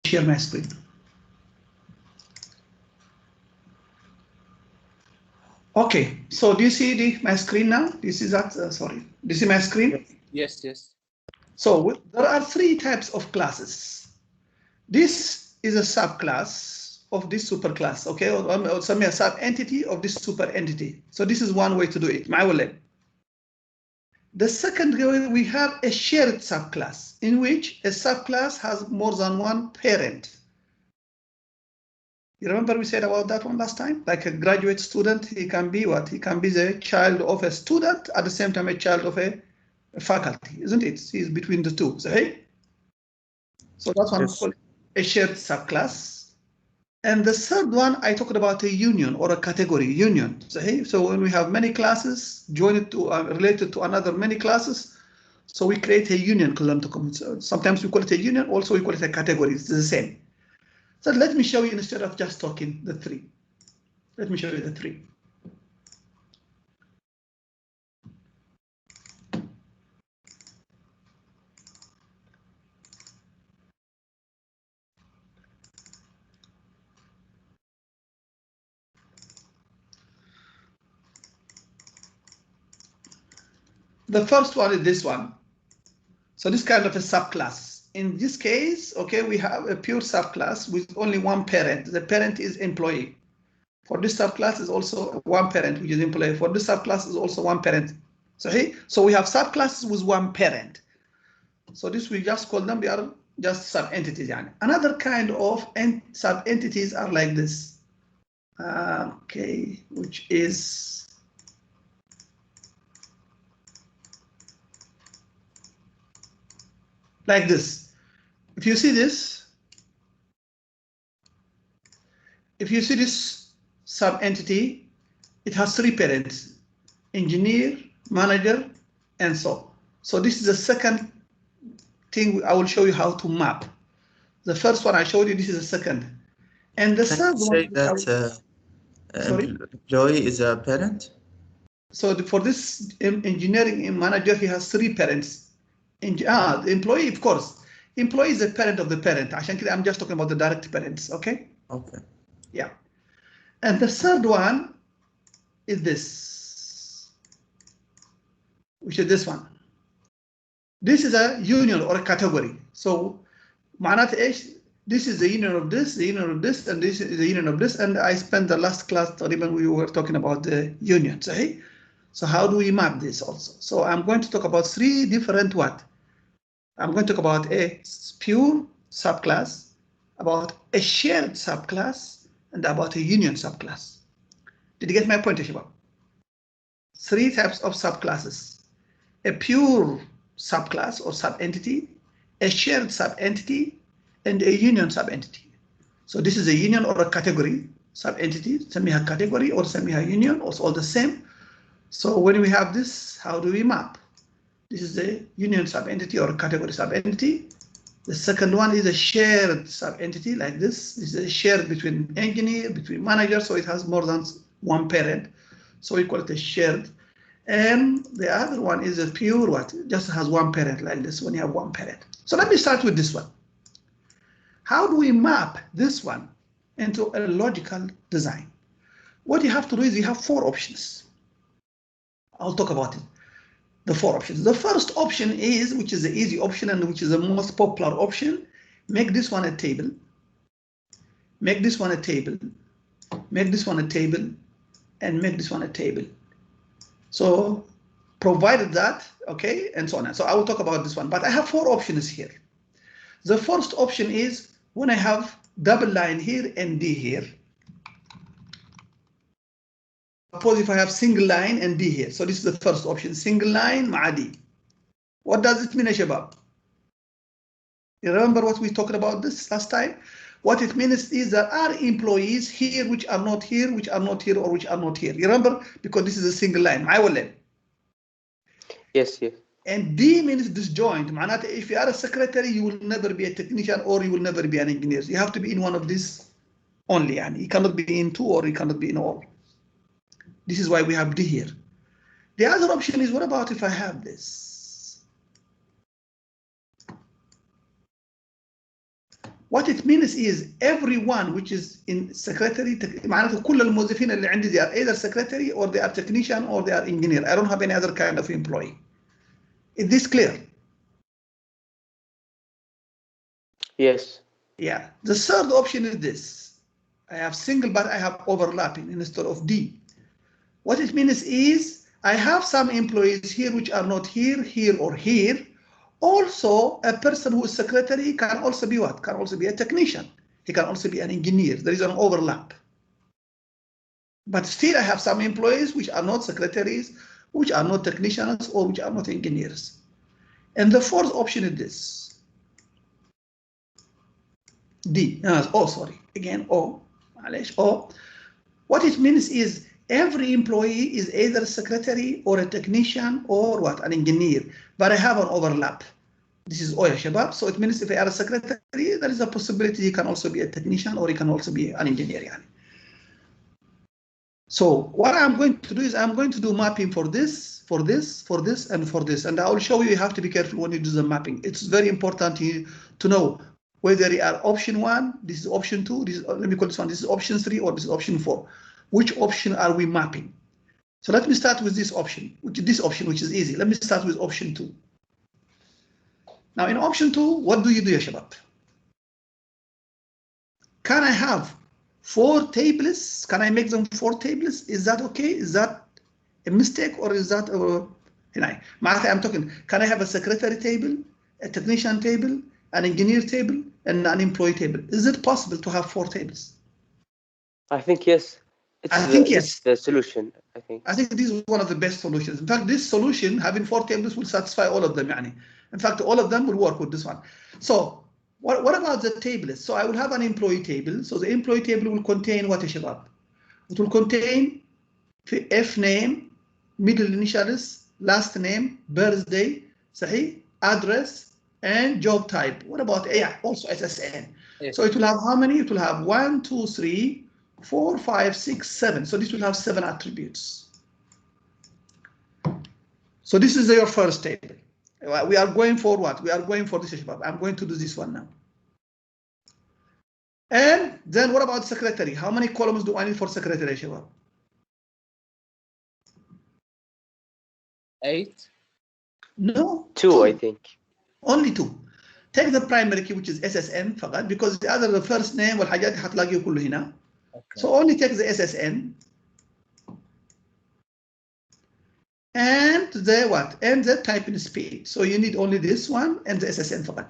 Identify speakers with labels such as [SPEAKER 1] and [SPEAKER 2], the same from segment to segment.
[SPEAKER 1] share my screen. Okay, so do you see my screen now? Do you see that? Sorry, do you see my screen?
[SPEAKER 2] Yes, yes.
[SPEAKER 1] So there are three types of classes. This is a subclass of this superclass, okay, or some sub-entity of this super entity. So this is one way to do it. The second way, we have a shared subclass in which a subclass has more than one parent. You remember we said about that one last time? Like a graduate student, he can be what? He can be the child of a student, at the same time a child of a faculty, isn't it? He's between the two, right? So that's one called a shared subclass. And the third one, I talked about a union or a category, union. So when we have many classes joined to related to another many classes, so we create a union. Sometimes we call it a union, also we call it a category. It's the same. So let me show you instead of just talking the three. Let me show you the three. The first one is this one. So this kind of a subclass. In this case, okay, we have a pure subclass with only one parent. The parent is employee. For this subclass is also one parent, which is employee. For this subclass is also one parent. So we have subclasses with one parent. So this we just call them, they are just sub-entities. Another kind of sub-entities are like this. Okay, which is like this. If you see this, sub-entity, it has three parents: engineer, manager, and so. So this is the second thing I will show you how to map. The first one I showed you, this is the second. And the third one.
[SPEAKER 3] Say that employee is a parent?
[SPEAKER 1] So for this engineering manager, he has three parents. The employee, of course. Employee is a parent of the parent. I'm just talking about the direct parents, okay?
[SPEAKER 3] Okay.
[SPEAKER 1] Yeah. And the third one is this, which is this one. This is a union or a category. So this is the union of this, the union of this, and this is the union of this. And I spent the last class, even we were talking about the unions. Okay? So how do we map this also? So I'm going to talk about three different what? I'm going to talk about a pure subclass, about a shared subclass, and about a union subclass. Did you get my point, Shabab? Three types of subclasses: a pure subclass or subentity, a shared subentity, and a union subentity. So this is a union or a category subentity. Send me a category or send me a union, or it's all the same. So when we have this, how do we map? This is the union subentity or category subentity. The second one is a shared subentity like this. This is a shared between engineer, between manager, so it has more than one parent. So we call it a shared. And the other one is a pure what? It just has one parent like this when you have one parent. So let me start with this one. How do we map this one into a logical design? What you have to do is you have four options. I'll talk about it. The four options. The first option is, which is the easy option and which is the most popular option, make this one a table, make this one a table, make this one a table, and make this one a table. So provided that, okay, and so on. So I will talk about this one, but I have four options here. The first option is when I have double line here and D here. Suppose if I have single line and D here. So this is the first option, single line مع D. What does it mean, Shabab? You remember what we talked about this last time? What it means is there are employees here which are not here, which are not here, or which are not here. You remember? Because this is a single line.
[SPEAKER 2] Yes, yes.
[SPEAKER 1] And D means disjoint. If you are a secretary, you will never be a technician or you will never be an engineer. You have to be in one of these only. And you cannot be in two or you cannot be in all. This is why we have D here. The other option is, what about if I have this? What it means is everyone which is in secretary, معناته كل الموظفين اللي عندي they are either secretary or they are technician or they are engineer. I don't have any other kind of employee. Is this clear?
[SPEAKER 2] Yes.
[SPEAKER 1] Yeah. The third option is this. I have single, but I have overlapping instead of D. What it means is I have some employees here which are not here, here, or here. Also, a person who is secretary can also be what? Can also be a technician. He can also be an engineer. There is an overlap. But still, I have some employees which are not secretaries, which are not technicians, or which are not engineers. And the fourth option is this. D. Oh, sorry. Again, O. O. What it means is every employee is either a secretary or a technician or what? An engineer. But I have an overlap. This is O ya shabab. So it means if I are a secretary, there is a possibility he can also be a technician or he can also be an engineer. Yani. So what I'm going to do is I'm going to do mapping for this, for this, for this, and for this. And I will show you have to be careful when you do the mapping. It's very important to know whether you are option 1, this is option 2, this is, let me call this one, this is option 3, or this is option 4. Which option are we mapping? So let me start with this option, which is easy. Let me start with option 2. Now in option 2, what do you do, ya shabab? Can I have 4 tables? Can I make them 4 tables? Is that okay? Is that a mistake or is that I'm talking, can I have a secretary table, a technician table, an engineer table, and an employee table? Is it possible to have 4 tables?
[SPEAKER 2] I think yes. It's the solution, I think.
[SPEAKER 1] I think this is one of the best solutions. In fact, this solution, having 4 tables, will satisfy all of them. In fact, all of them will work with this one. So what about the tables? So I will have an employee table. So the employee table will contain what, shabab? It will contain F name, middle initials, last name, birthday, sahih, address, and job type. What about A? Also SSN. Yes. So it will have how many? It will have 1, 2, 3, 4, 5, 6, 7. So this will have 7 attributes. So this is your first table. We are going for what? We are going for this, shabab. I'm going to do this one now. And then what about secretary? How many columns do I need for secretary, shabab?
[SPEAKER 4] 8?
[SPEAKER 1] No.
[SPEAKER 2] 2, I think.
[SPEAKER 1] Only 2. Take the primary key, which is SSN فقط, because the other, the first name والحاجات حتلاقيه كله هنا. Okay. So only take the SSN. And the what? And the typing speed. So you need only this one and the SSN فقط.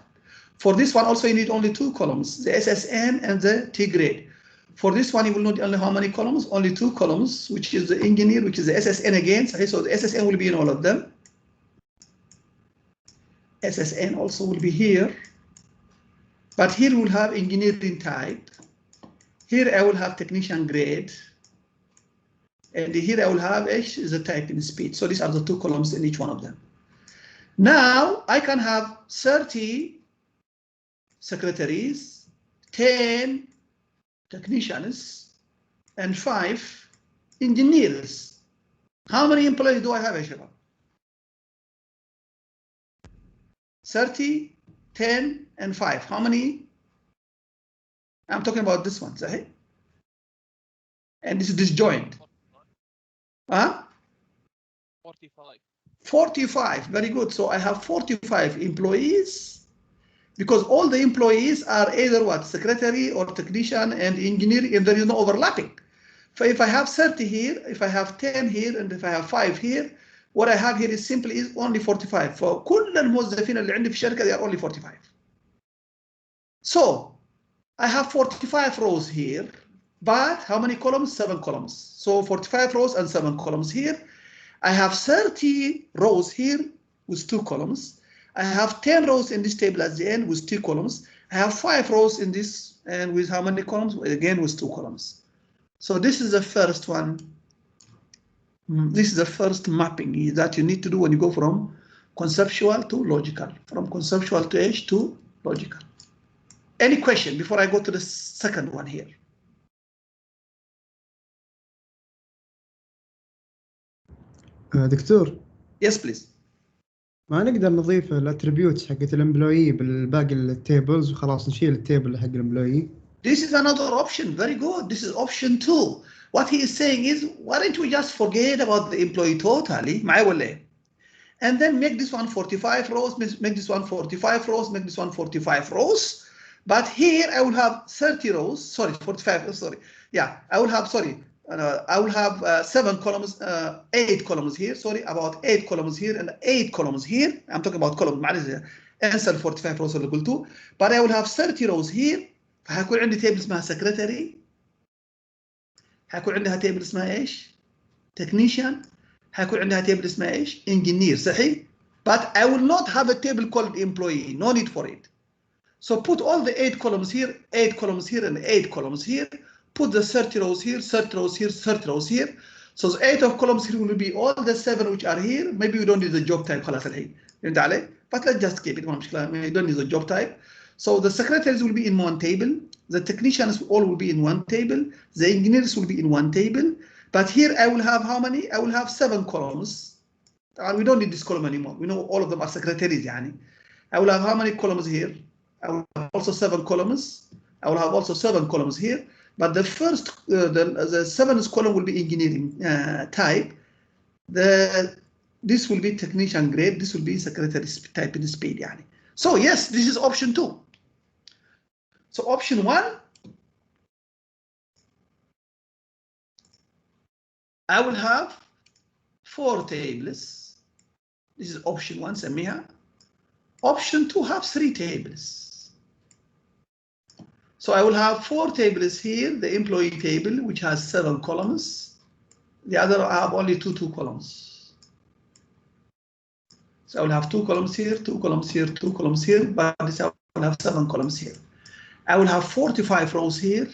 [SPEAKER 1] For this one also you need only 2 columns, the SSN and the T grade. For this one you will need only how many columns? Only 2 columns, which is the engineer, which is the SSN again. So the SSN will be in all of them. SSN also will be here, but here we'll have engineering type. Here I will have technician grade, and here I will have H is the typing speed. So these are the 2 columns in each one of them. Now I can have 30 secretaries, 10 technicians, and 5 engineers. How many employees do I have, Shabab? 30, 10, and 5. How many? I'm talking about this one, Sahih. And this is disjoint.
[SPEAKER 4] 45.
[SPEAKER 1] 45, very good. So I have 45 employees because all the employees are either what? Secretary or technician and engineer, and there is no overlapping. So if I have 30 here, if I have 10 here, and if I have 5 here, what I have here is simply is only 45. For كل الموظفين اللي عندي في الشركة they are only 45. So I have 45 rows here, but how many columns? 7 columns. So 45 rows and 7 columns here. I have 30 rows here with 2 columns. I have 10 rows in this table at the end with 2 columns. I have 5 rows in this and with how many columns? Again with 2 columns. So this is the first one. This is the first mapping that you need to do when you go from conceptual to logical, from conceptual to H to logical. Any question before I go to the second one here?
[SPEAKER 5] دكتور.
[SPEAKER 1] Yes, please.
[SPEAKER 4] ما نقدر نضيف الاتريبيوتس حقت الامبلوي بالباقي التيبلز وخلاص نشيل التيبل حق الامبلوي.
[SPEAKER 1] This is another option. Very good. This is option 2. What he is saying is, why don't we just forget about the employee totally? معايا ولا ايه؟ And then make this one 45 rows, make this one 45 rows, make this one 45 rows. But here I will have 30 rows, sorry, 45, sorry. Yeah, I will have, sorry, I will have 7 columns, 8 columns here, sorry, about 8 columns here and 8 columns here. I'm talking about columns, معلش انسى ال 45 rows اللي قلته. But I will have 30 rows here. فهيكون عندي تيبل اسمها secretary. هيكون عندها تيبل اسمها ايش؟ technician. هيكون عندها تيبل اسمها ايش؟ engineer صحيح؟ But I will not have a table called employee. No need for it. So put all the 8 columns here, 8 columns here, and 8 columns here. Put the 30 rows here, 30 rows here, 30 rows here. So the 8 of columns here will be all the 7 which are here. Maybe we don't need the job type خلاص الحين. فهمت علي؟ But let's just keep it. ما مشكلة. We don't need the job type. So the secretaries will be in one table. The technicians all will be in one table. The engineers will be in one table. But here I will have how many? I will have 7 columns. We don't need this column anymore. We know all of them are secretaries. يعني. I will have how many columns here? I will have also 7 columns. I will have also 7 columns here. But the first, the 7th column will be engineering type. This will be technician grade. This will be secretary type in speed. يعني. So yes, this is option 2. So option 1, I will have 4 tables. This is option 1, سميها. Option 2 have 3 tables. So I will have 4 tables here, the employee table, which has 7 columns. The other I have only 2 columns. So I will have 2 columns here, 2 columns here, 2 columns here, but this I will have 7 columns here. I will have 45 rows here.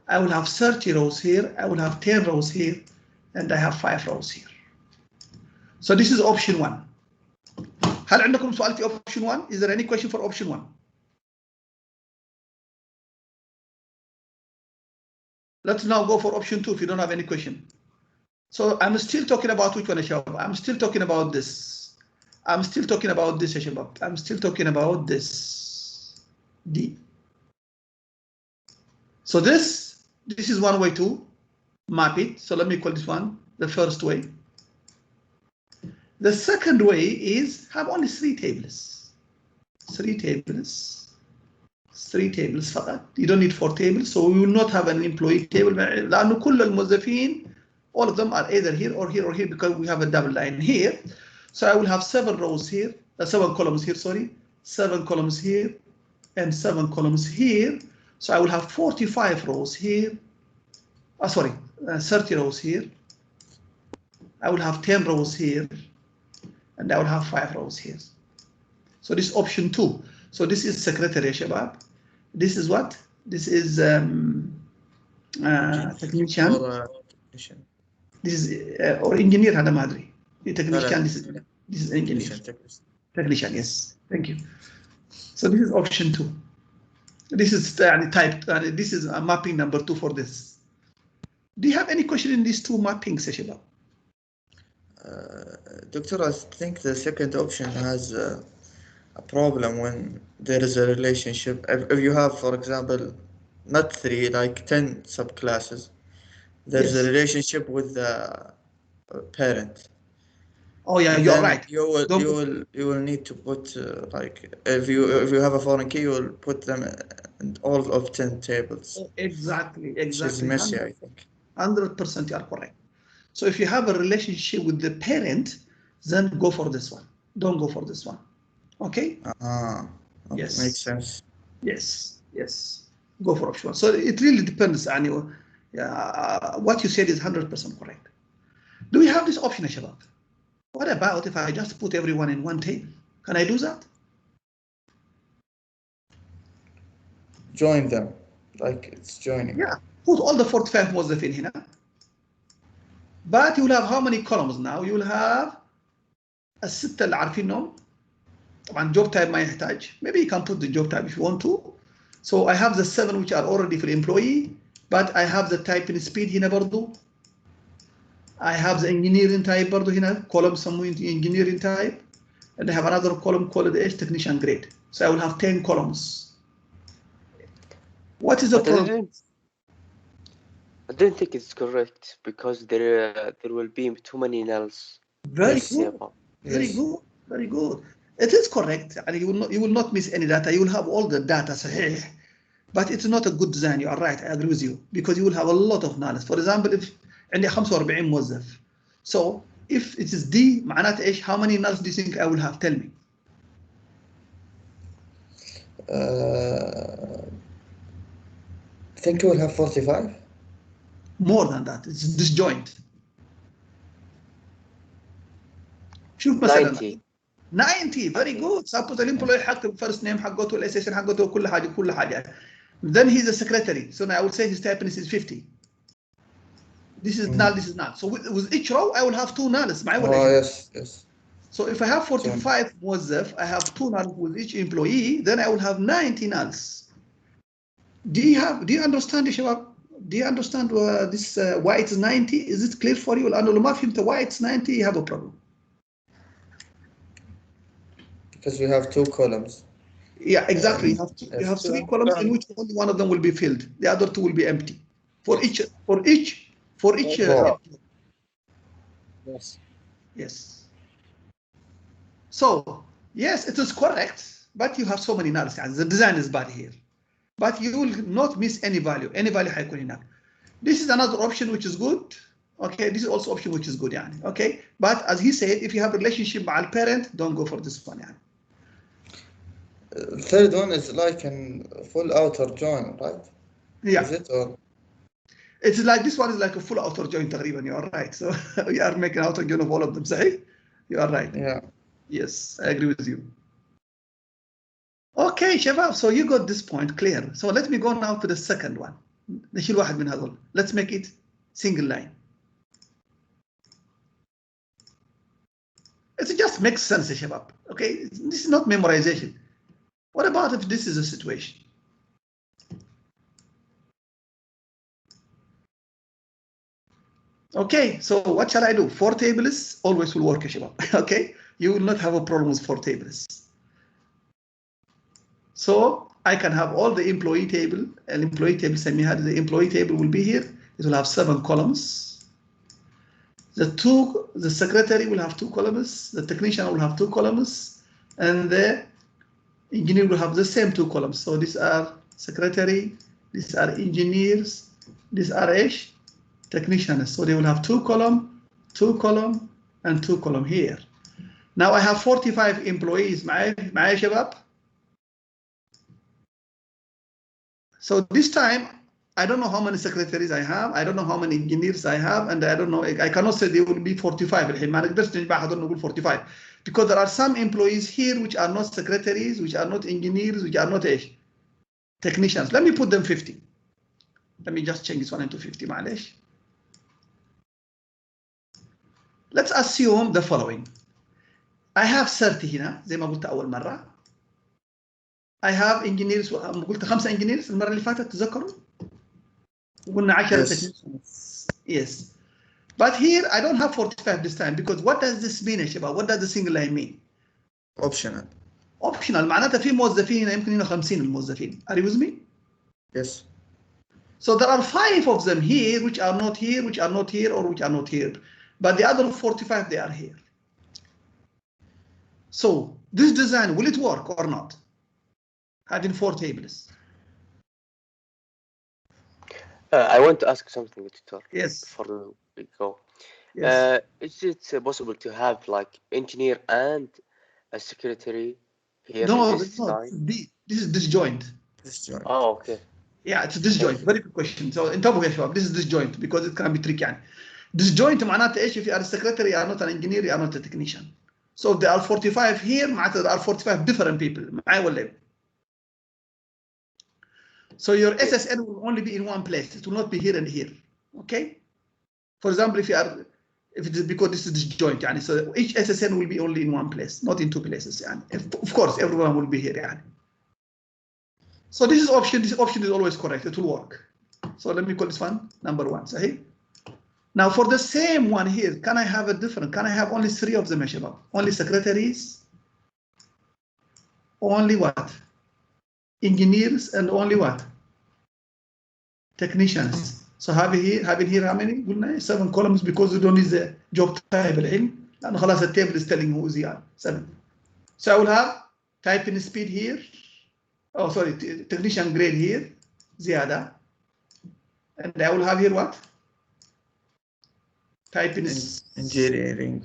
[SPEAKER 1] I will have 30 rows here. I will have 10 rows here, and I have 5 rows here. So this is option 1. هل عندكم سؤال في option 1? Is there any question for option 1? Let's now go for option 2 if you don't have any question. So I'm still talking about which one, Shabab? I'm still talking about this. I'm still talking about this, Shabab. I'm still talking about this. D. So this is one way to map it. So let me call this one the first way. The second way is have only 3 tables. 3 tables. 3 tables فقط. You don't need 4 tables, so we will not have an employee table. لأنه كل الموظفين, all of them are either here or here or here because we have a double line here. So I will have 7 rows here, 7 columns here, sorry, 7 columns here, and 7 columns here. So I will have 45 rows here. 30 rows here. I will have 10 rows here, and I will have 5 rows here. So this is option 2. So this is secretary, Shabab. This is what? This is technician. This is or engineer. هذا ما أدري. Technician. This is engineer. Technician. Yes. Thank you. So this is option 2. This is type. This is mapping number 2 for this. Do you have any question in these 2 mappings, Shabab?
[SPEAKER 3] Doctor, I think the second option has a problem when there is a relationship. If you have, for example, not 3, like 10 subclasses, there's a relationship with the parent.
[SPEAKER 1] Oh yeah, you're right.
[SPEAKER 3] You will need to put like if you have a foreign key, you will put them in all of 10 tables.
[SPEAKER 1] Exactly.
[SPEAKER 3] Which is messy, I think.
[SPEAKER 1] 100% you are correct. So if you have a relationship with the parent, then go for this one. Don't go for this one. Okay?
[SPEAKER 3] Okay,
[SPEAKER 1] yes.
[SPEAKER 3] Makes sense.
[SPEAKER 1] Yes. Go for option 1. So it really depends on you. What you said is 100% correct. Do we have this option, Shabab? What about if I just put everyone in one table? Can I do that?
[SPEAKER 3] Join them, like it's joining.
[SPEAKER 1] Yeah, put all the 45 موظفين هنا. But you will have how many columns now? You will have ال6 اللي عارفينهم. طبعا job type ما يحتاج. Maybe you can put the job type if you want to. So I have the 7 which are already for the employee, but I have the type in speed هنا برضو. I have the engineering type برضو هنا. column سموه engineering type. and I have another column called the technician grade. So I will have 10 columns. What is the problem?
[SPEAKER 2] I don't think it's correct because there will be too many nulls.
[SPEAKER 1] Very good. Very good. Very good. It is correct, and you will not miss any data. You will have all the data صحيح. But it's not a good design. You are right. I agree with you because you will have a lot of nulls. For example, if عندي 45 موظف. So if it is D معناته ايش? How many nulls do you think I will have? Tell me.
[SPEAKER 3] I think you will have 45.
[SPEAKER 1] More than that. It's disjoint. شوف مثلا 90 very good. Suppose الامبلوي حق first name حقته الاساسن حقته كل حاجه. Then he's a secretary. So now I would say his typeness is 50. This is null, this is null. So with each row I will have 2 nulls.
[SPEAKER 3] Yes.
[SPEAKER 1] So if I have 45 موظف, I have 2 nulls with each employee, then I will have 90 nulls. Do you understand شباب? Do you understand this why it's 90? Is it clear for you? لأنه لو ما فهمت why it's 90 you have a problem.
[SPEAKER 3] Because we have 2 columns.
[SPEAKER 1] Yeah, exactly. You have 3 columns in which only one of them will be filled. The other 2 will be empty. For each. Yes. So yes, it is correct, but you have so many nulls. The design is bad here, but you will not miss any value. Any value حيكون هناك. This is another option which is good. Okay, this is also option which is good يعني. Okay, but as he said, if you have a relationship مع parent, don't go for this one يعني.
[SPEAKER 3] The third one is like a full outer join, right?
[SPEAKER 1] Yeah.
[SPEAKER 3] Is it or?
[SPEAKER 1] It's like this one is like a full outer join تقريبا. You are right. So we are making outer join of all of them. صحيح? You are right.
[SPEAKER 3] Yeah.
[SPEAKER 1] Yes, I agree with you. Okay, Shabab, so you got this point clear. So let me go now to the second one. نشيل واحد من هذول. Let's make it single line. It just makes sense, Shabab. Okay, this is not memorization. What about if this is a situation? Okay, so what shall I do? 4 tables always will work, Shabab. Okay, you will not have a problem with 4 tables. So I can have all the employee table, and employee table سميها, the employee table will be here. It will have 7 columns. The secretary will have 2 columns, the technician will have 2 columns, and the engineer will have the same 2 columns. So these are secretary, these are engineers, these are technicians. So they will have 2 column, 2 column, and 2 column here. Now I have 45 employees. معايا شباب? So this time, I don't know how many secretaries I have, I don't know how many engineers I have, and I don't know, I cannot say they will be 45 الحين ما نقدرش نجمع هذول نقول 45 because there are some employees here which are not secretaries, which are not engineers, which are not technicians. Let me put them 50. Let me just change this one into 50 معلش. Let's assume the following. I have 30 هنا زي ما قلت أول مرة. I have engineers. قلت 5 engineers المرة اللي فاتت تذكروا؟ قلنا 10 technicians. Yes. But here I don't have 45 this time because what does this mean يا شباب? What does the single line mean?
[SPEAKER 3] Optional.
[SPEAKER 1] Optional معناتها في موظفين هنا يمكن هنا 50 الموظفين. Are you with me?
[SPEAKER 3] Yes.
[SPEAKER 1] So there are 5 of them here which are not here, which are not here, or which are not here. But the other 45 they are here. So this design, will it work or not? Having 4 tables.
[SPEAKER 2] I want to ask something, Tutor.
[SPEAKER 1] Yes.
[SPEAKER 2] Before we go.
[SPEAKER 1] Yes.
[SPEAKER 2] Is it possible to have like engineer and a secretary here?
[SPEAKER 1] No,
[SPEAKER 2] this
[SPEAKER 1] is disjoint.
[SPEAKER 3] Disjoint.
[SPEAKER 2] Oh, okay.
[SPEAKER 1] Yeah, it's a disjoint. Very good question. So انتبهوا يا شباب, this is disjoint because it can be tricky يعني. Disjoint معناته ايش? If you are a secretary, you are not an engineer, you are not a technician. So if there are 45 here, معناته there are 45 different people. معايا ولا ايه؟ So your SSN will only be in one place. It will not be here and here. Okay? For example, if it is because this is disjoint, يعني, so each SSN will be only in one place, not in 2 places. يعني. Of course, everyone will be here. يعني. So this option is always correct. It will work. So let me call this one number 1. صحيح? Now for the same one here, can I have a different? Can I have only 3 of them يا شباب? Only secretaries, only what? Engineers and only what? Technicians. So having here how many? قلنا 7 columns because we don't need the job type الحين لأنه خلاص the table is telling who is here 7. So I will have typing speed here. Oh, sorry, technician grade here, زيادة. And I will have here what? Typing
[SPEAKER 3] engineering.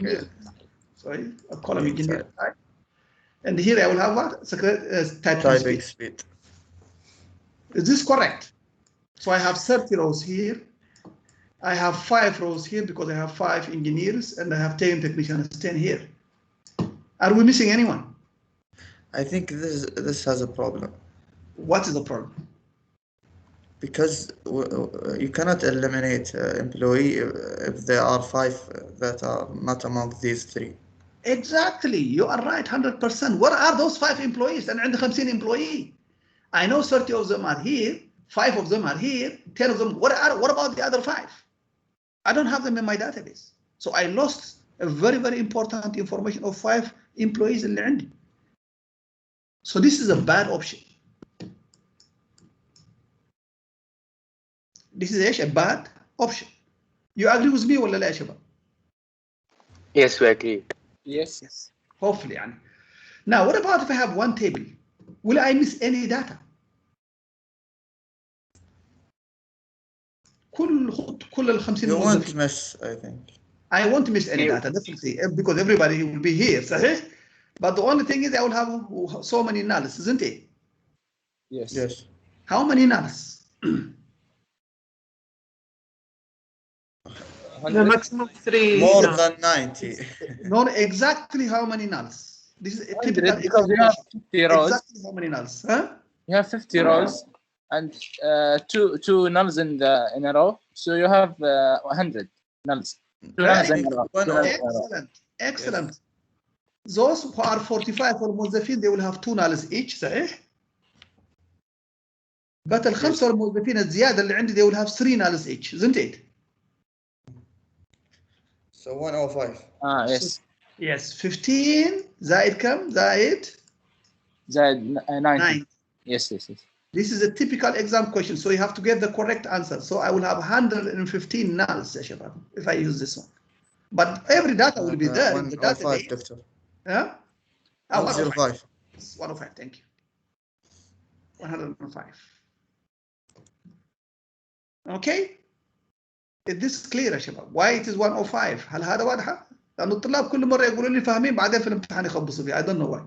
[SPEAKER 1] Sorry, a column engineer type. And here I will have what?
[SPEAKER 3] Typing speed.
[SPEAKER 1] Is this correct? So I have 30 rows here. I have 5 rows here because I have 5 engineers and I have 10 technicians, 10 here. Are we missing anyone?
[SPEAKER 3] I think this has a problem.
[SPEAKER 1] What is the problem?
[SPEAKER 3] Because you cannot eliminate employee if there are 5 that are not among these 3.
[SPEAKER 1] Exactly, you are right 100%. What are those 5 employees? And عندي 50 employee. I know 30 of them are here, 5 of them are here, 10 of them. What about the other 5? I don't have them in my database. So I lost a very, very important information of 5 employees اللي عندي. So this is a bad option. This is a bad option. You agree with me ولا لا يا شباب?
[SPEAKER 2] Yes, we agree.
[SPEAKER 5] Yes.
[SPEAKER 1] Hopefully يعني. Now what about if I have one table? Will I miss any data? كل ال 50
[SPEAKER 3] You won't miss, I think.
[SPEAKER 1] I won't miss any data definitely because everybody will be here, صحيح? But the only thing is I will have so many nulls, isn't it?
[SPEAKER 5] Yes.
[SPEAKER 3] Yes.
[SPEAKER 1] How many nulls?
[SPEAKER 6] The maximum 3.
[SPEAKER 3] More than 90.
[SPEAKER 1] Not exactly how many nulls. This is a typical
[SPEAKER 5] because you have 50 rows.
[SPEAKER 1] Exactly how many nulls? Huh?
[SPEAKER 5] You have 50 rows and two nulls in a row, so you have 100 nulls.
[SPEAKER 1] Excellent. Yes. Those who are 45 والموظفين they will have 2 nulls each صحيح؟ But ال5 الموظفين الزيادة اللي عندي they will have 3 nulls each, isn't it?
[SPEAKER 3] So 105.
[SPEAKER 5] Yes.
[SPEAKER 1] Yes, 15 زائد كم؟ زائد
[SPEAKER 5] 90. Yes.
[SPEAKER 1] This is a typical exam question, so you have to get the correct answer. So I will have 115 nulls يا شباب if I use this one. But every data will be there in the database.
[SPEAKER 3] 105, Doctor.
[SPEAKER 1] Huh?
[SPEAKER 3] 105.
[SPEAKER 1] 105, thank you. 105. Okay? Is this clear يا شباب? Why it is 105? هل هذا واضحة؟ لأن الطلاب كل مرة يقولوا لي فاهمين بعدين في الامتحان يخبصوا فيه. I don't know why.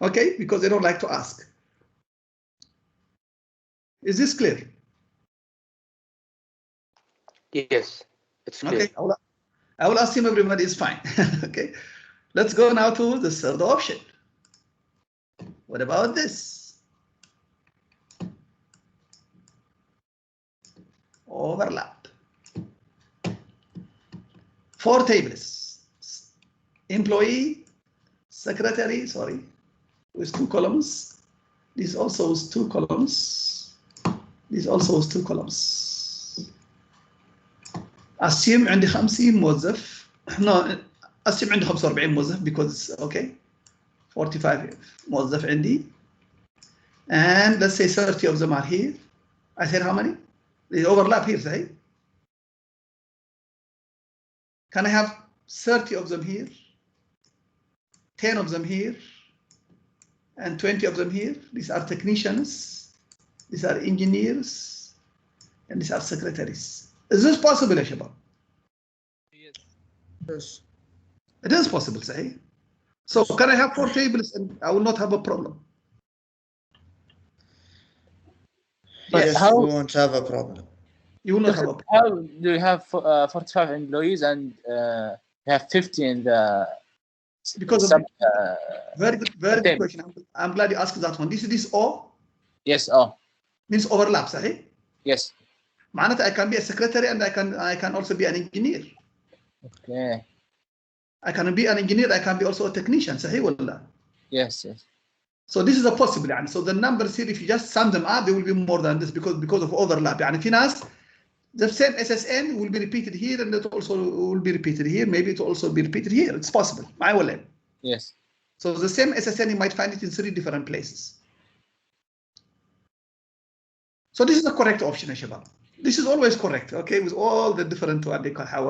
[SPEAKER 1] Okay? Because they don't like to ask. Is this clear?
[SPEAKER 2] Yes, it's clear.
[SPEAKER 1] Okay, I will assume everybody is fine. Okay, let's go now to the third option. What about this? Overlap. 4 tables. Employee, secretary, sorry, with 2 columns. This also is 2 columns. This also is 2 columns. assume عندي 50 موظف. No, assume عندي 45 موظف because okay. 45 موظف عندي. And let's say 30 of them are here. I said how many? They overlap here, صحيح? Can I have 30 of them here? 10 of them here? And 20 of them here? These are technicians. These are engineers. And these are secretaries. Is this possible يا شباب؟
[SPEAKER 3] Yes.
[SPEAKER 1] It is possible, صحيح? So can I have 4 tables and I will not have a problem?
[SPEAKER 3] Yes,
[SPEAKER 5] how
[SPEAKER 3] we won't have a problem.
[SPEAKER 1] You will not have a problem.
[SPEAKER 5] How do you have 45 employees and you have 50 in the
[SPEAKER 1] Because of very good question. I'm glad you asked that one. This O?
[SPEAKER 5] Yes, O.
[SPEAKER 1] Means overlap, صحيح?
[SPEAKER 5] Yes.
[SPEAKER 1] معناته I can be a secretary and I can also be an engineer.
[SPEAKER 5] Okay.
[SPEAKER 1] I can be an engineer, I can be also a technician, صحيح ولا لا?
[SPEAKER 5] Yes.
[SPEAKER 1] So this is a possible يعني. So the numbers here, if you just sum them up, they will be more than this because of overlap. يعني في ناس the same SSN will be repeated here and it also will be repeated here. Maybe it will also be repeated here. It's possible. معي ولا لا?
[SPEAKER 5] Yes.
[SPEAKER 1] So the same SSN, you might find it in 3 different places. So this is the correct option, Shabab. This is always correct, okay, with all the different what they call how.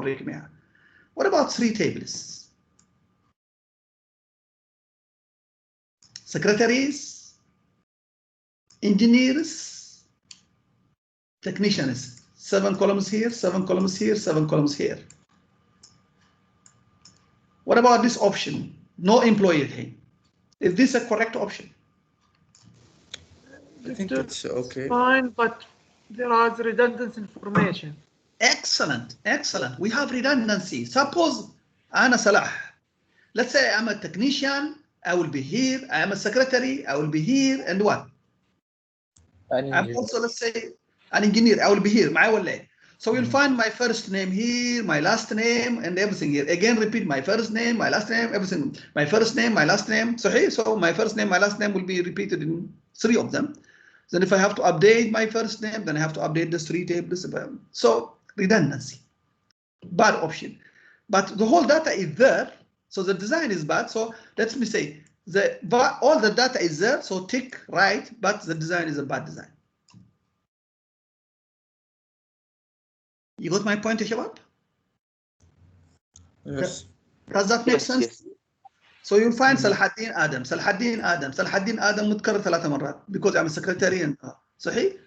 [SPEAKER 1] What about 3 tables? Secretaries, engineers, technicians. 7 columns here, 7 columns here, 7 columns here. What about this option? No employee here. Is this a correct option?
[SPEAKER 3] I think it's okay.
[SPEAKER 6] Fine, but there are redundant information.
[SPEAKER 1] Excellent, excellent. We have redundancy. Suppose Anna Salah. Let's say I'm a technician, I will be here. I am a secretary, I will be here, and what? I'm also, let's say, an engineer, I will be here. So you'll find my first name here, my last name, and everything here. Again, repeat my first name, my last name, everything. My first name, my last name. So my first name, my last name will be repeated in 3 of them. Then if I have to update my first name, then I have to update the 3 tables. So redundancy, bad option. But the whole data is there, so the design is bad. So let me say, all the data is there, so tick right, but the design is a bad design. You got my point, Shabab?
[SPEAKER 3] Yes.
[SPEAKER 1] Does that make sense?
[SPEAKER 2] Yes.
[SPEAKER 1] So you'll find Salahuddin Adam, Salahuddin Adam, Salahuddin Adam متكرر 3 مرات because I'm a secretary and صحيح?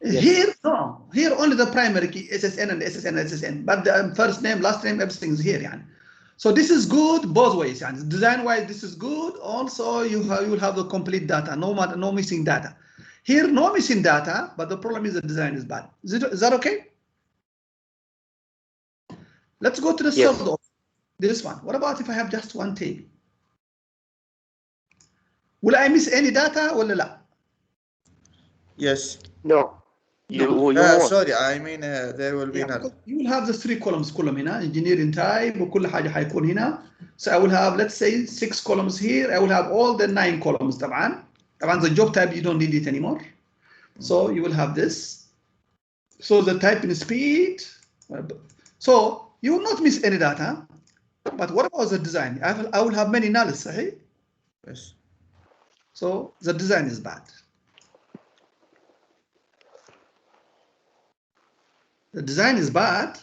[SPEAKER 1] Yes. Here, no. Here only the primary key SSN and SSN and SSN, but the first name, last name, everything is here. يعني. So this is good both ways. يعني. Design-wise, this is good. Also, you will have the complete data, no missing data. Here, no missing data, but the problem is the design is bad. Is that okay? Let's go to the third option. This one. What about if I have just 1 table? Will I miss any data or لا?
[SPEAKER 3] Yes.
[SPEAKER 2] No.
[SPEAKER 3] Sorry, I mean there will be none.
[SPEAKER 1] You will have the 3 columns كلهم هنا, engineering type وكل حاجة حيكون هنا. So I will have, let's say, 6 columns here. I will have all the 9 columns طبعا. the job type, you don't need it anymore. So you will have this. So the typing speed. So you will not miss any data. But what about the design? I will have many nulls, right?
[SPEAKER 3] Yes.
[SPEAKER 1] So the design is bad. The design is bad,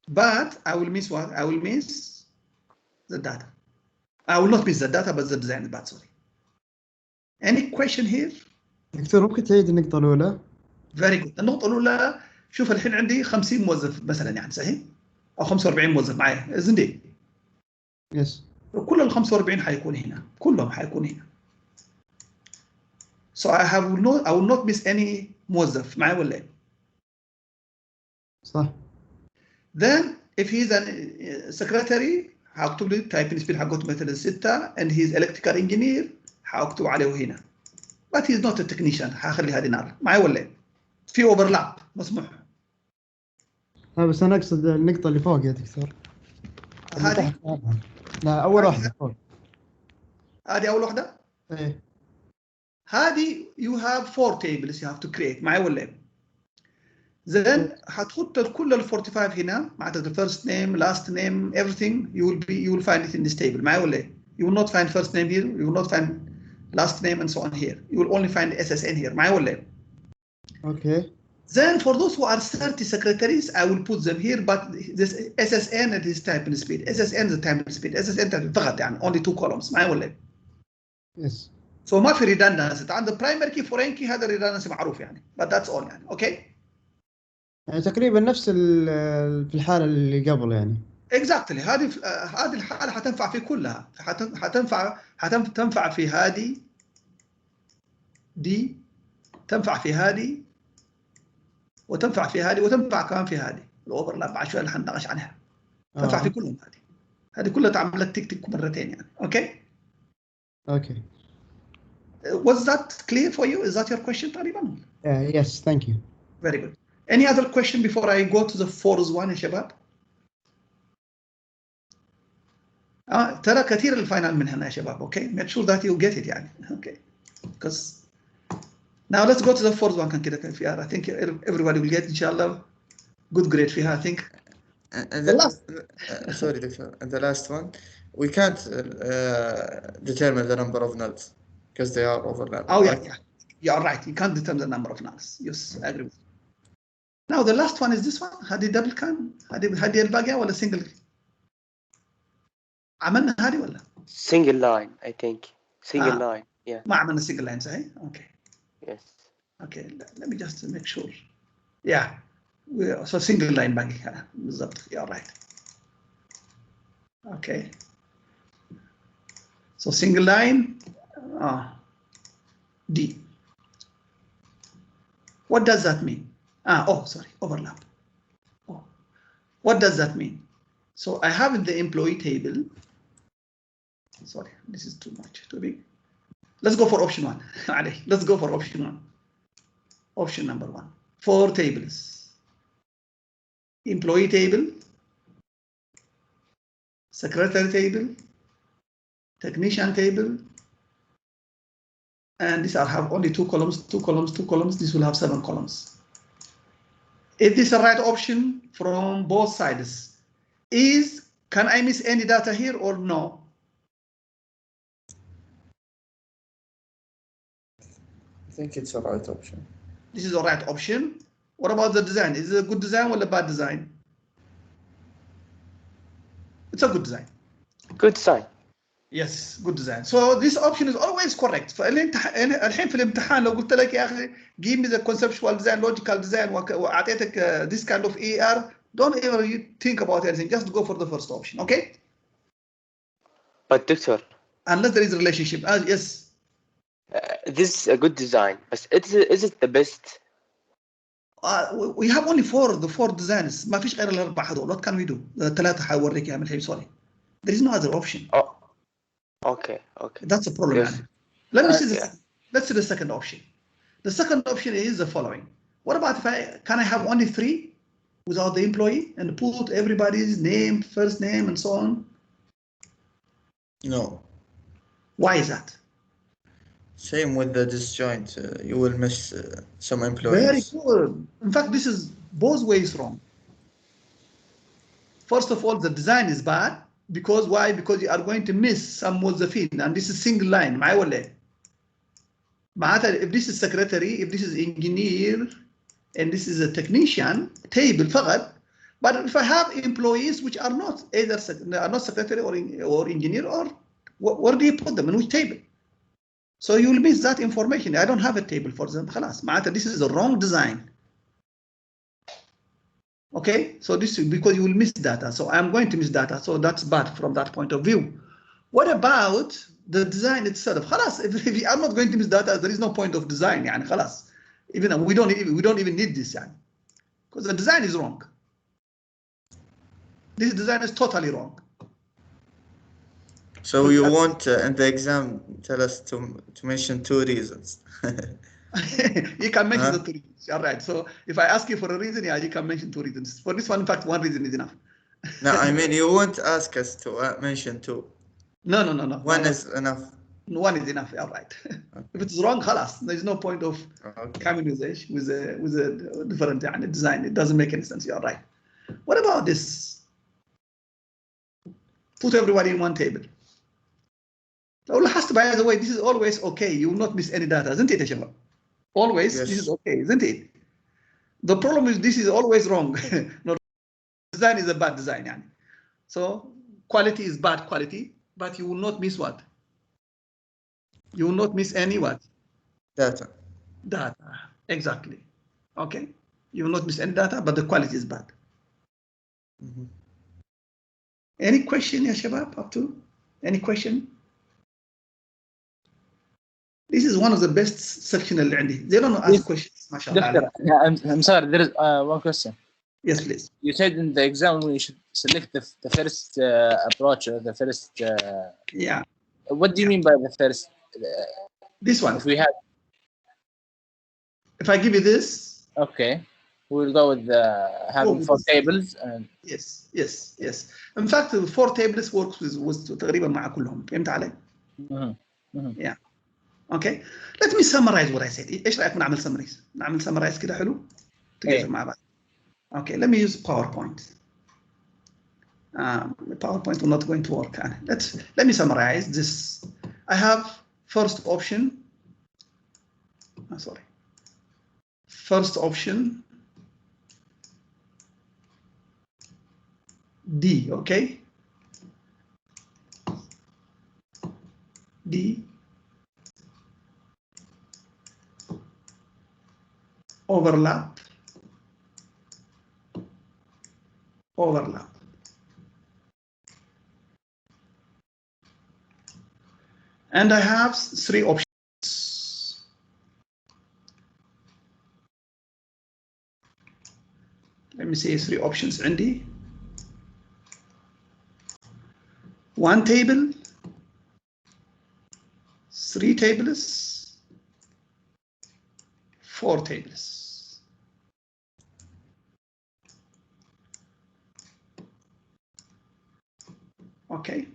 [SPEAKER 1] but I will miss what? I will miss the data. I will not miss the data, but the design is bad, sorry. Any question here?
[SPEAKER 4] دكتور ممكن تعيد النقطة الأولى؟
[SPEAKER 1] Very good. النقطة الأولى شوف الحين عندي 50 موظف مثلا يعني صحيح؟ أو 45 موظف معي زندي.
[SPEAKER 4] يس.
[SPEAKER 1] كل ال 45 حيكون هنا، كلهم حيكون هنا. So I will not miss any موظف معي ولا إيه؟
[SPEAKER 4] صح.
[SPEAKER 1] Then if he's a secretary هكتب له typing speed حقته مثلا 6 and he's electrical engineer هكتب عليه هنا. But he's not a technician هخلي هذه نار معي ولا إيه؟ في overlap مسموح.
[SPEAKER 4] بس أنا أقصد النقطة اللي فوق يا دكتور.
[SPEAKER 1] هذه؟
[SPEAKER 4] لا أول واحدة فوق.
[SPEAKER 1] هذه أول واحدة؟
[SPEAKER 4] إيه.
[SPEAKER 1] هذه you have 4 tables you have to create معي ولا إيه؟ Then هتحط كل ال 45 هنا معناتها the first name, last name, everything you will find it in this table معي ولا إيه؟ You will not find first name here, you will not find last name and so on here. You will only find SSN here معي ولا إيه؟
[SPEAKER 4] Okay.
[SPEAKER 1] Then for those who are 30 secretaries, I will put them here, but this SSN and his typing speed. SSN is the typing speed. SSN فقط يعني only 2 columns معي ولا إيه؟
[SPEAKER 4] Yes.
[SPEAKER 1] So ما في redundancy. عند primary key foreign key هذا redundancy معروف يعني. But that's all يعني. Okay.
[SPEAKER 4] يعني تقريبا نفس في الحالة اللي قبل يعني.
[SPEAKER 1] Exactly. هذه الحالة حتنفع في كلها. حتنفع في هذه دي، تنفع في هذه وتنفع في هذه وتنفع كمان في هذه. الأوفرلاب بعد شوية حنناقش عنها. تنفع في كلهم هذه كلها تعمل لك تك مرتين يعني. Okay.
[SPEAKER 4] Okay.
[SPEAKER 1] Was that clear for you? Is that your question تقريبا?
[SPEAKER 4] Yes, thank you.
[SPEAKER 1] Very good. Any other question before I go to the fourth one يا شباب؟ ترى كثير الفاينل من هنا يا شباب. Okay. Make sure that you get it يعني. Okay. Because now let's go to the fourth one كان كده كان فيها. I think everybody will get إن شاء الله good grade فيها I think.
[SPEAKER 3] And the last, sorry, doctor. And the last one, we can't determine the number of nulls because they are overlapping.
[SPEAKER 1] Oh yeah, you're right. You can't determine the number of nulls. Yes, I agree with you. Now the last one is this one. هذه double كان هذه الباقية ولا single؟ عملنا هذه ولا؟
[SPEAKER 2] Single line, I think. Single line, yeah.
[SPEAKER 1] ما عملنا single line صحيح؟ Okay.
[SPEAKER 2] Yes.
[SPEAKER 1] Okay, let me just make sure. Yeah, so single line باقي بالضبط. You're right. Okay. So single line, D. What does that mean? Oh, sorry, overlap. Oh. What does that mean? So I have in the employee table. Sorry, this is too much, too big. Let's go for option one. Let's go for option one. Option number one. 4 tables. Employee table, secretary table, technician table, and these have only 2 columns, 2 columns, 2 columns. This will have 7 columns. Is this the right option from both sides? Can I miss any data here or no?
[SPEAKER 3] I think it's the right option.
[SPEAKER 1] This is the right option. What about the design? Is it a good design or a bad design? It's a good design.
[SPEAKER 2] Good sign.
[SPEAKER 1] Yes, good design. So this option is always correct. فالحين في الامتحان لو قلت لك يا أخي give me the conceptual design, logical design وأعطيتك this kind of EER, don't ever think about anything. Just go for the first option, okay?
[SPEAKER 2] But doctor,
[SPEAKER 1] Unless there is a relationship. Yes.
[SPEAKER 2] This is a good design, but is it the best?
[SPEAKER 1] We have only 4 designs. ما فيش غير الأربعة هذول. What can we do? الثلاثة حوريك يا من الحين. Sorry. There is no other option.
[SPEAKER 2] Oh. Okay.
[SPEAKER 1] That's a problem.
[SPEAKER 2] Yes.
[SPEAKER 1] Let's see the second option. The second option is the following. What about if can I have only 3 without the employee and put everybody's name, first name, and so on?
[SPEAKER 3] No.
[SPEAKER 1] Why is that?
[SPEAKER 3] Same with the disjoint. You will miss some employees.
[SPEAKER 1] Very good. In fact, this is both ways wrong. First of all, the design is bad. Because why? Because you are going to miss some موظفين, and this is single line. معي ولا إيه؟ معناتها if this is secretary, if this is engineer, and this is a technician, table فقط. But if I have employees which are not either not secretary or engineer, or where do you put them in which table? So you will miss that information. I don't have a table for them. خلاص معناتها this is the wrong design. Okay, so this is because you will miss data. So I'm going to miss data. So that's bad from that point of view. What about the design itself? خلاص, if you are not going to miss data, there is no point of design. يعني خلاص. Even we don't even need this يعني. Because the design is wrong. This design is totally wrong.
[SPEAKER 3] So you want in the exam tell us to mention 2 reasons.
[SPEAKER 1] You can mention the 2 reasons. All right. So if I ask you for a reason, yeah, you can mention 2 reasons. For this one, in fact, 1 reason is enough.
[SPEAKER 3] No, I mean you won't ask us to mention 2.
[SPEAKER 1] No.
[SPEAKER 3] 1 is enough.
[SPEAKER 1] 1 is enough. All right. Okay. If it's wrong, خلاص. There is no point of coming with a different design. It doesn't make any sense. You're right. What about this? Put everybody in one table. By the way, this is always okay. You will not miss any data, isn't it, Shabab? Always, yes. This is okay, isn't it? The problem is this is always wrong. No, design is a bad design. Yani. So quality is bad quality, but you will not miss what? You will not miss any what?
[SPEAKER 3] Data.
[SPEAKER 1] Exactly. Okay. You will not miss any data, but the quality is bad. Any question, ya Shabab, up to? Any question? This is one of the best section اللي عندي. They don't ask questions. ما شاء الله.
[SPEAKER 5] I'm sorry, there is one question.
[SPEAKER 1] Yes, please.
[SPEAKER 5] You said in the exam we should select the first approach or the first.
[SPEAKER 1] Yeah.
[SPEAKER 5] What do you mean by the first?
[SPEAKER 1] This one.
[SPEAKER 5] If we have.
[SPEAKER 1] If I give you this.
[SPEAKER 5] Okay. We'll go with having 4 tables. And...
[SPEAKER 1] Yes. In fact, 4 tables works with تقريبا مع كلهم. فهمت علي? Yeah. Okay, let me summarize what I said. ايش رايك نعمل summarize كده حلو؟ together مع بعض. Okay, let me use PowerPoint. PowerPoint will not going to work. Let me summarize this. I have first option. Sorry. First option D. Okay. D. Overlap. And I have three options. Let me say three options عندي. One table, three tables, four tables. Okay.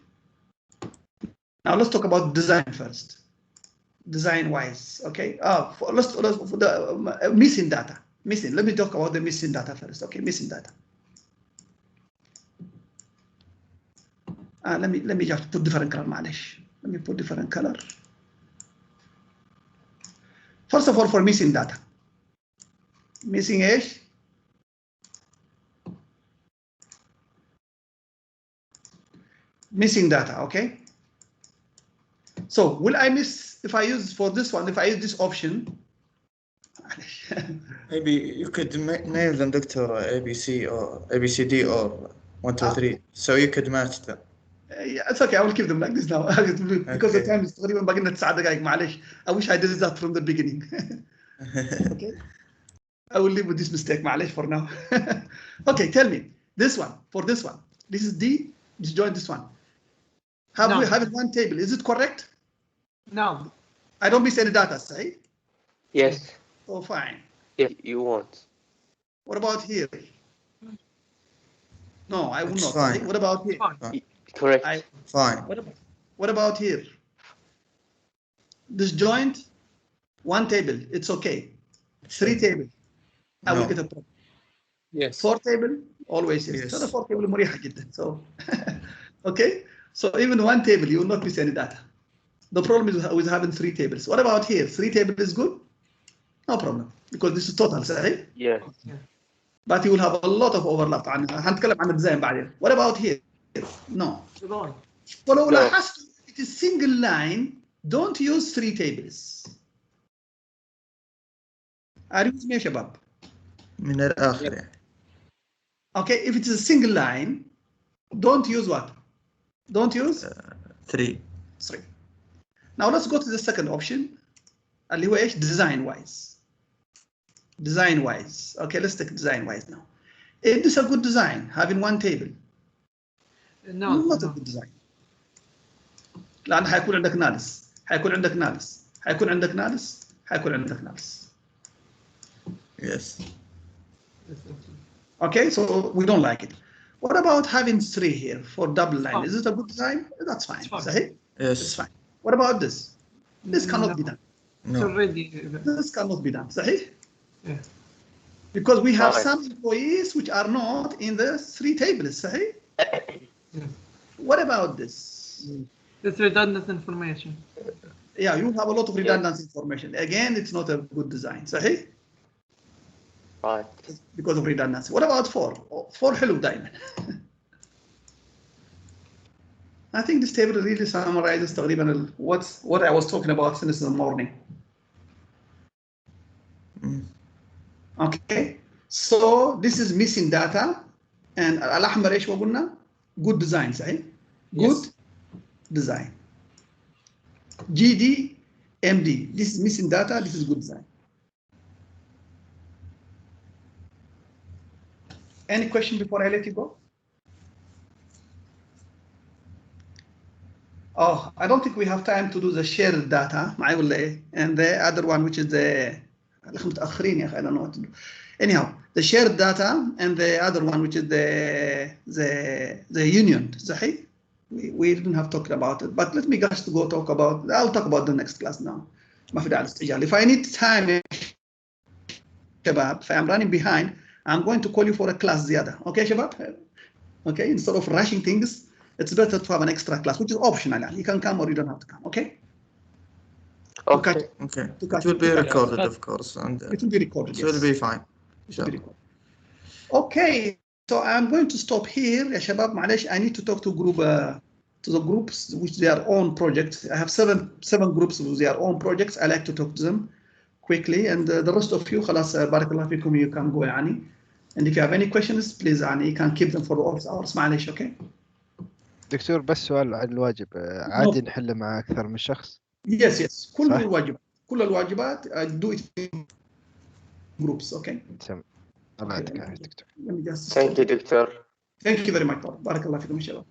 [SPEAKER 1] Now let's talk about design first. Design wise, okay. Let's for the missing data. Missing. Let me talk about the missing data first. Okay, missing data. Let me just put different color. معلش. Let me put different color. First of all, for missing data. Missing ايش؟ Missing data, okay? So will I miss if I use for this one, if I use this option?
[SPEAKER 3] Maybe you could name them Dr. ABC or ABCD or 1, 2, 3, so you could match them.
[SPEAKER 1] Yeah, it's okay. I will keep them like this now because the time is تقريبا باقي لنا 9 دقائق معلش. I wish I did that from the beginning. Okay. I will live with this mistake معلش for now. Okay, tell me this one for this one. This is D. Disjoin this one. Have we having one table? Is it correct?
[SPEAKER 6] No.
[SPEAKER 1] I don't miss any data, say?
[SPEAKER 2] Yes.
[SPEAKER 1] Oh, fine.
[SPEAKER 2] If you want.
[SPEAKER 1] What about here? No, I will not.
[SPEAKER 3] Fine.
[SPEAKER 1] Say. What about here?
[SPEAKER 6] Fine.
[SPEAKER 2] Correct.
[SPEAKER 3] Fine.
[SPEAKER 1] What about here? Disjoint, one table, it's okay. Three table, I will get a problem.
[SPEAKER 5] Yes.
[SPEAKER 1] Four table, always yes. So the four table مريحة جدا. So, okay. So even one table, you will not miss any data. The problem is with having three tables. What about here? Three table is good? No problem, because this is total, right?
[SPEAKER 2] Yeah.
[SPEAKER 1] But you will have a lot of overlap. هنتكلم عن الديزاين بعدين. What about here? No. ولو لاحظت it is single line, don't use three tables. أريد يا شباب.
[SPEAKER 3] من الآخر يعني.
[SPEAKER 1] Okay, if it is a single line, don't use what? Don't use?
[SPEAKER 3] 3.
[SPEAKER 1] Now let's go to the second option. اللي هو إيش? Design wise. Design wise. Okay, let's take design wise now. Is this a good design, having one table?
[SPEAKER 6] No.
[SPEAKER 1] Not a good design. لأن حيكون عندك نالس، حيكون عندك نالس، حيكون عندك نالس، حيكون عندك نالس.
[SPEAKER 3] Yes.
[SPEAKER 1] Okay, so we don't like it. What about having three here for double line? Is it a good design? That's fine.
[SPEAKER 6] Fine.
[SPEAKER 3] Yes.
[SPEAKER 1] It's fine. What about this? This cannot be done.
[SPEAKER 6] It's already.
[SPEAKER 1] This cannot be done. صحيح?
[SPEAKER 6] Yeah.
[SPEAKER 1] Because we have
[SPEAKER 2] Fine.
[SPEAKER 1] some employees which are not in the three tables. صحيح?
[SPEAKER 6] Yeah.
[SPEAKER 1] What about this?
[SPEAKER 6] It's redundant information.
[SPEAKER 1] Yeah, you have a lot of redundant information. Again, it's not a good design. صحيح?
[SPEAKER 2] Right.
[SPEAKER 1] Because of redundancy. What about 4? 4 حلو دائما. I think this table really summarizes تقريبا what I was talking about since the morning. Okay, so this is missing data, and الأحمر إيش وقلنا? Good design, صحيح? Good design. GD, MD. This is missing data. This is good design. Any question before I let you go? Oh, I don't think we have time to do the shared data, and the other one, which is the I don't know what to do. Anyhow, the shared data and the other one, which is the union. We didn't have talked about it, but let me just go talk about. I'll talk about the next class now. If I need time, if I'm running behind, I'm going to call you for a class زيادة. Okay, شباب? Okay, instead of rushing things, it's better to have an extra class, which is optional. You can come or you don't have to come. Okay.
[SPEAKER 2] Okay.
[SPEAKER 3] Okay.
[SPEAKER 1] To
[SPEAKER 3] It
[SPEAKER 1] catch-
[SPEAKER 3] will be
[SPEAKER 1] to catch-
[SPEAKER 3] recorded, of course, and
[SPEAKER 1] It will be recorded.
[SPEAKER 3] it will
[SPEAKER 1] yes.
[SPEAKER 3] be fine.
[SPEAKER 1] It will be recorded. Okay, so I'm going to stop here. يا شباب معلش, I need to talk to the groups which their own projects. I have seven groups with their own projects. I like to talk to them quickly, and the rest of you خلاص بارك الله فيكم, you can go يعني. And if you have any questions, please يعني you can keep them for the office hours. معلش, okay?
[SPEAKER 7] دكتور بس سؤال عن الواجب، عادي نحله مع أكثر من شخص؟
[SPEAKER 1] Yes. كل
[SPEAKER 7] صح؟
[SPEAKER 1] الواجبات. كل الواجبات do it in groups, okay?
[SPEAKER 7] تمام. الله يعطيك العافية دكتور.
[SPEAKER 1] Let me just
[SPEAKER 2] Thank you, Doctor.
[SPEAKER 1] Thank you very much. بارك الله فيكم إن شاء الله.